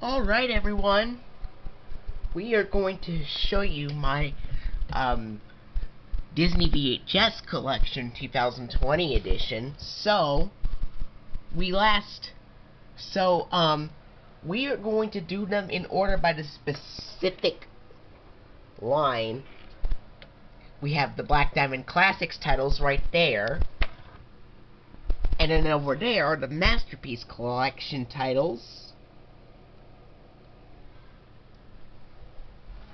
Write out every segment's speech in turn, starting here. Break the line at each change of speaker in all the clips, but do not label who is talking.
Alright everyone, we are going to show you my Disney VHS collection 2020 edition. We are going to do them in order by the specific line. We have the Black Diamond Classics titles right there. And then over there are the Masterpiece Collection titles.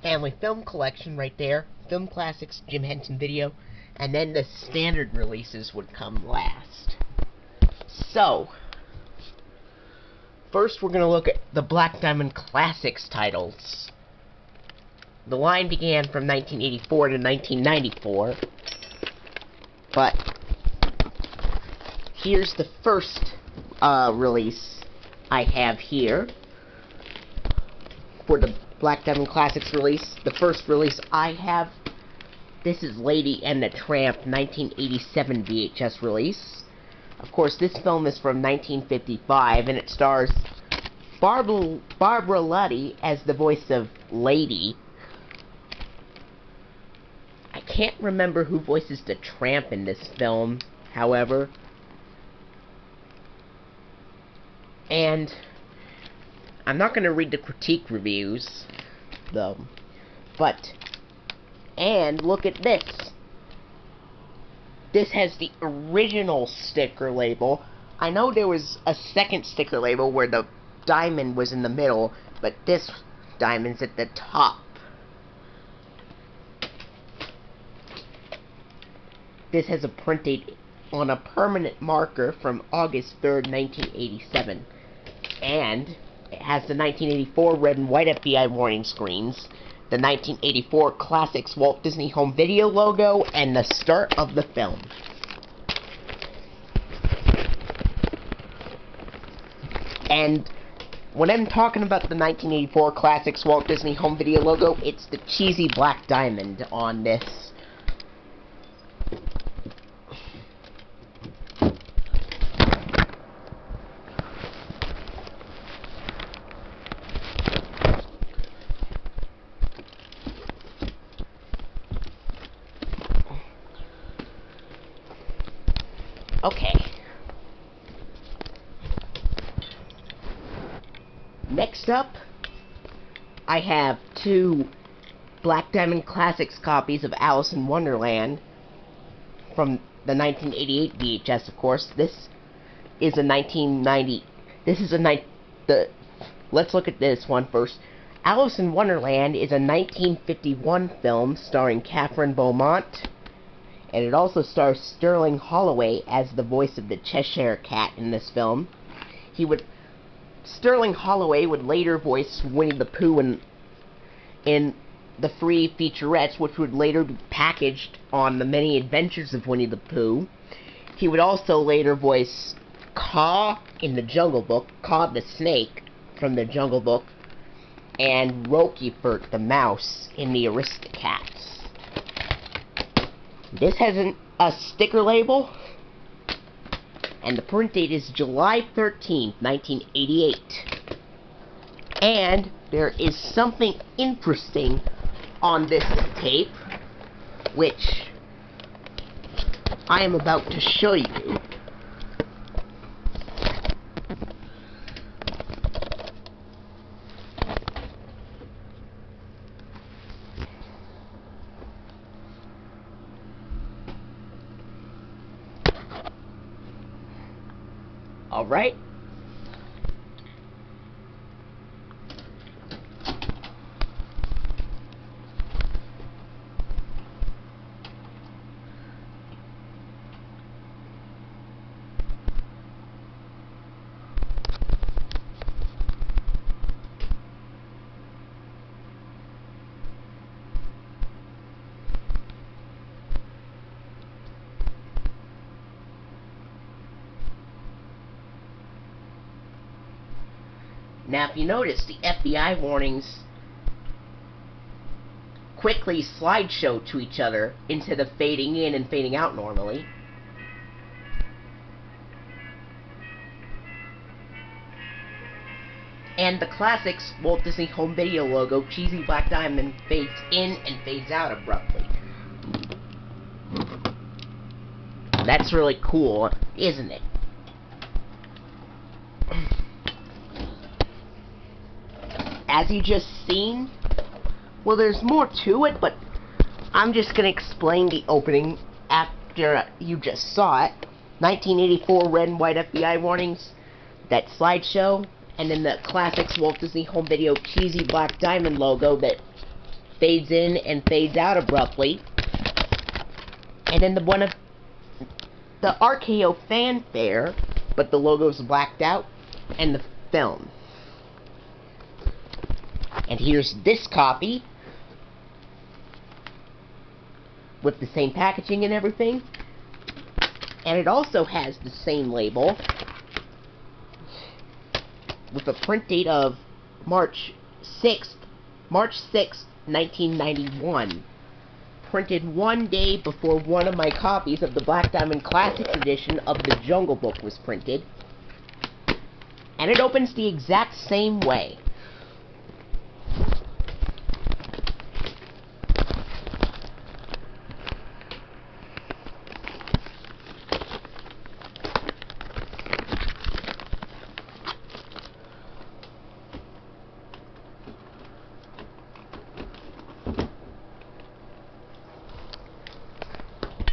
Family Film Collection right there, Film Classics, Jim Henson Video, and then the standard releases would come last. So, first we're going to look at the Black Diamond Classics titles. The line began from 1984 to 1994, but here's the first release I have here for the Black Diamond Classics release. The first release I have, this is Lady and the Tramp 1987 VHS release. Of course, this film is from 1955, and it stars Barbara Luddy as the voice of Lady. I can't remember who voices the Tramp in this film, however. And I'm not going to read the critique reviews, though. And look at this. This has the original sticker label. I know there was a second sticker label where the diamond was in the middle, but this diamond's at the top. This has a printed on a permanent marker from August 3rd, 1987. And it has the 1984 red and white FBI warning screens, the 1984 Classics Walt Disney Home Video logo, and the start of the film. And when I'm talking about the 1984 Classics Walt Disney Home Video logo, it's the cheesy black diamond on this. Okay. Next up, I have two Black Diamond Classics copies of Alice in Wonderland from the 1988 VHS, of course. This is a 1990. Let's look at this one first. Alice in Wonderland is a 1951 film starring Catherine Beaumont. And it also stars Sterling Holloway as the voice of the Cheshire Cat in this film. Sterling Holloway would later voice Winnie the Pooh in the free featurettes, which would later be packaged on The Many Adventures of Winnie the Pooh. He would also later voice Kaa in the Jungle Book, Kaa the Snake from the Jungle Book, and Roquefort the Mouse in the Aristocats. This has a sticker label, and the print date is July 13th, 1988. And there is something interesting on this tape, which I am about to show you. Alright. Now, if you notice, the FBI warnings quickly slideshow to each other instead of fading in and fading out normally. And the Classics Walt Disney Home Video logo, cheesy black diamond, fades in and fades out abruptly. That's really cool, isn't it? As you just seen, well, there's more to it, but I'm just going to explain the opening after you just saw it. 1984 red and white FBI warnings, that slideshow, and then the Classics Walt Disney Home Video cheesy black diamond logo that fades in and fades out abruptly. And then the one of the RKO fanfare, but the logo's blacked out, and the film. And here's this copy with the same packaging and everything. And it also has the same label with a print date of March 6th, 1991. Printed one day before one of my copies of the Black Diamond Classics edition of the Jungle Book was printed. And it opens the exact same way.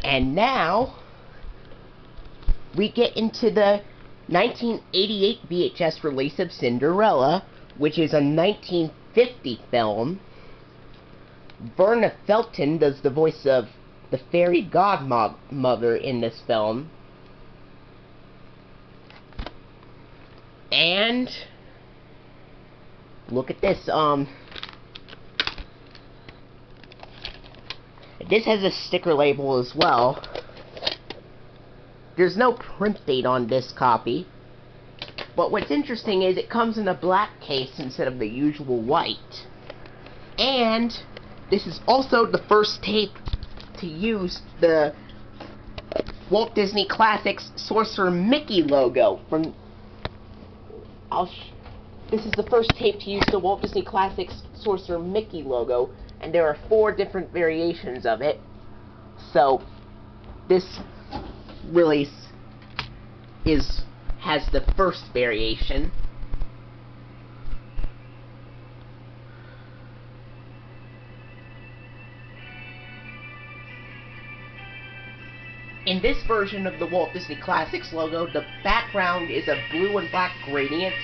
And now, we get into the 1988 VHS release of Cinderella, which is a 1950 film. Verna Felton does the voice of the fairy godmother in this film. And, look at this, this has a sticker label as well. There's no print date on this copy. But what's interesting is it comes in a black case instead of the usual white. And this is also the first tape to use the Walt Disney Classics Sorcerer Mickey logo from... This is the first tape to use the Walt Disney Classics Sorcerer Mickey logo. And there are 4 different variations of it. So, this release has the first variation. In this version of the Walt Disney Classics logo, the background is a blue and black gradient,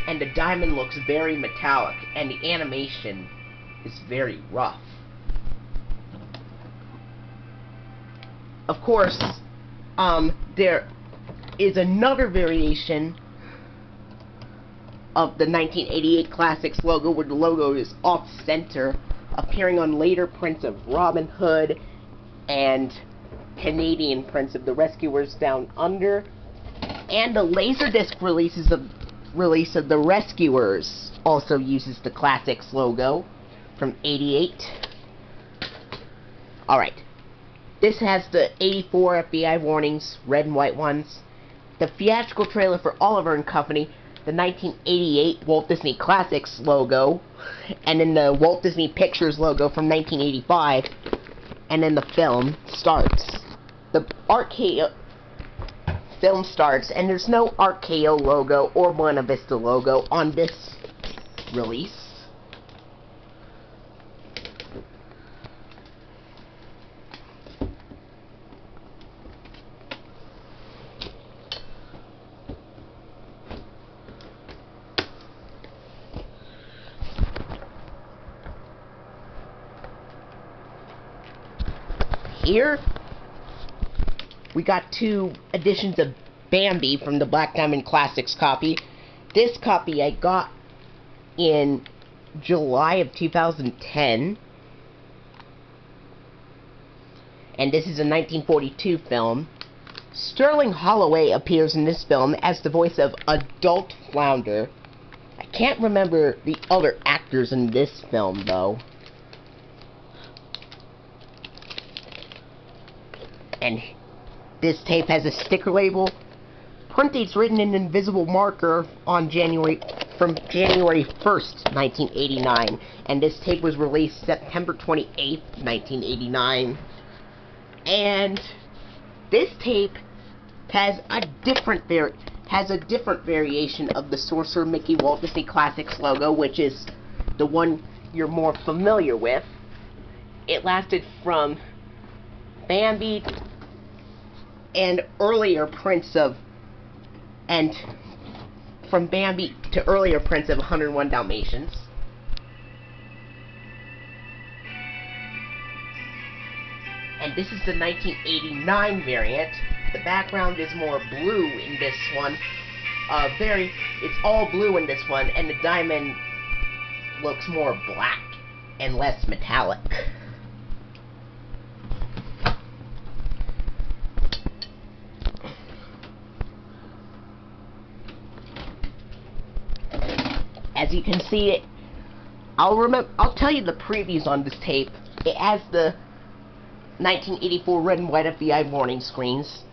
and the diamond looks very metallic, and the animation is very rough. Of course, there is another variation of the 1988 Classics logo where the logo is off-center, appearing on later prints of Robin Hood and Canadian prints of The Rescuers Down Under, and the Laserdisc release of The Rescuers also uses the Classics logo from 88. Alright. This has the 84 FBI warnings, red and white ones. The theatrical trailer for Oliver and Company, the 1988 Walt Disney Classics logo, and then the Walt Disney Pictures logo from 1985, and then the film starts. The RKO film starts, and there's no RKO logo or Buena Vista logo on this release. Here, we got 2 editions of Bambi from the Black Diamond Classics copy. This copy I got in July of 2010. And this is a 1942 film. Sterling Holloway appears in this film as the voice of Adult Flounder. I can't remember the other actors in this film, though. And this tape has a sticker label. Print date's written in invisible marker on January from January 1st, 1989, and this tape was released September 28th, 1989. And this tape has a different variation of the Sorcerer Mickey Walt Disney Classics logo, which is the one you're more familiar with. It lasted from Bambi and earlier prints of, and from Bambi to earlier prints of 101 Dalmatians. And this is the 1989 variant. The background is more blue in this one. It's all blue in this one, and the diamond looks more black and less metallic. As you can see, I'll tell you the previews on this tape. It has the 1984 red and white FBI warning screens,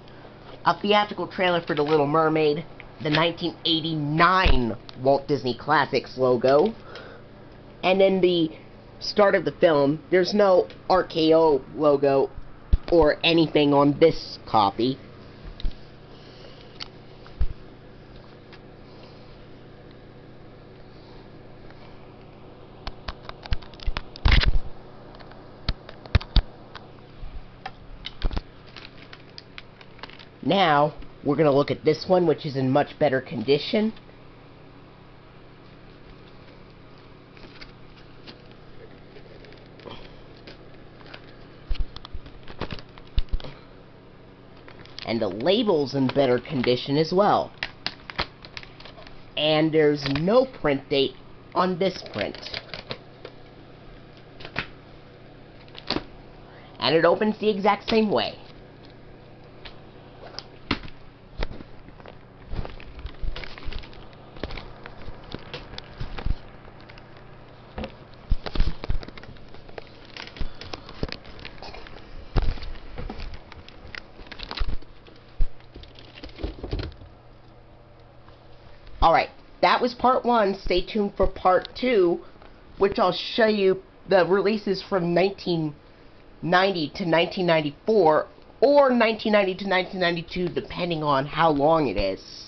a theatrical trailer for The Little Mermaid, the 1989 Walt Disney Classics logo, and then the start of the film. There's no RKO logo or anything on this copy. Now, we're going to look at this one, which is in much better condition. And the label's in better condition as well. And there's no print date on this print. And it opens the exact same way. Alright, that was part 1. Stay tuned for part 2, which I'll show you the releases from 1990 to 1994, or 1990 to 1992, depending on how long it is.